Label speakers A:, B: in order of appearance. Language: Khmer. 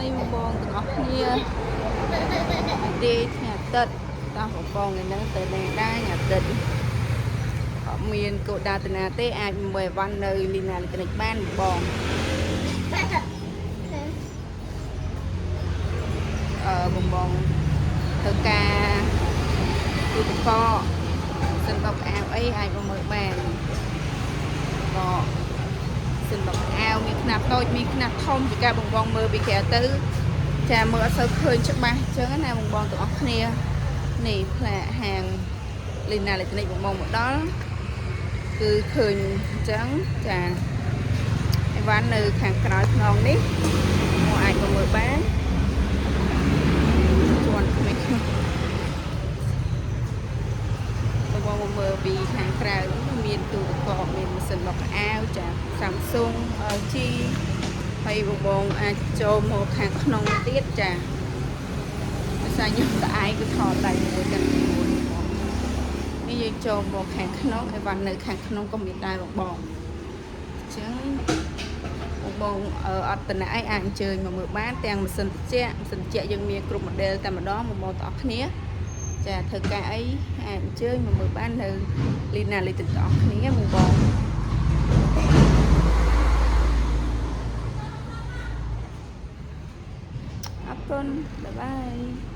A: ហើយបងទាំងអស់គ្នាទេញ៉ាទឹកតោះបងហ្នឹងទៅលេងដែរញ៉ាទឹកអត់មានកោដាតាណាទេអាចមួយវ៉ាន់នៅលីណាលីក្និចបានបងបងធ្វើការទូទឹកកកសិនបបអាវអីអាចមកមើលបានក៏សិនបបអាវមានຂະຫນាត់តូចមានຂະຫນាត់ធំពីការបងមើលពីក្រៅទៅចាមើលអត់សូវឃើញច្បាស់អញ្ចឹងណាបងទាំងអស់គ្នានេះផ្លែហាងលីណាអេឡិចត្រូនិកបងមកដល់គឺឃើញអញ្ចឹងចាអីវ៉ាន់នៅខាងក្រោយខ្នងនេះមកអាចមកមើលបានជាន់ក្មេងបងមើលពីខាងក្រៅមានទូទឹកកកមានម៉ាស៊ីនបោកខោអាវចា Samsung LG ហើយបងអាចចូលមកខាងក្នុងទៀតចាភាសាខ្ញុំស្អែកគឺថតដៃមួយទាំងមួយនេះយើងចូលមកខាងក្នុងហើយបាននៅខាងក្នុងក៏មានដែរបងអញ្ចឹងបងអត់តំណែងអាចអញ្ជើញមកមើលបានទាំងម៉ាស៊ីនត្រជាក់យើងមានគ្រប់ model តែម្ដងបងទាំងអស់គ្នាចាធ្វើការអីអាចអញ្ជើញមកមើលបាននៅលីណាលីទាំងអស់គ្នាបងអរគុណបាយបាយ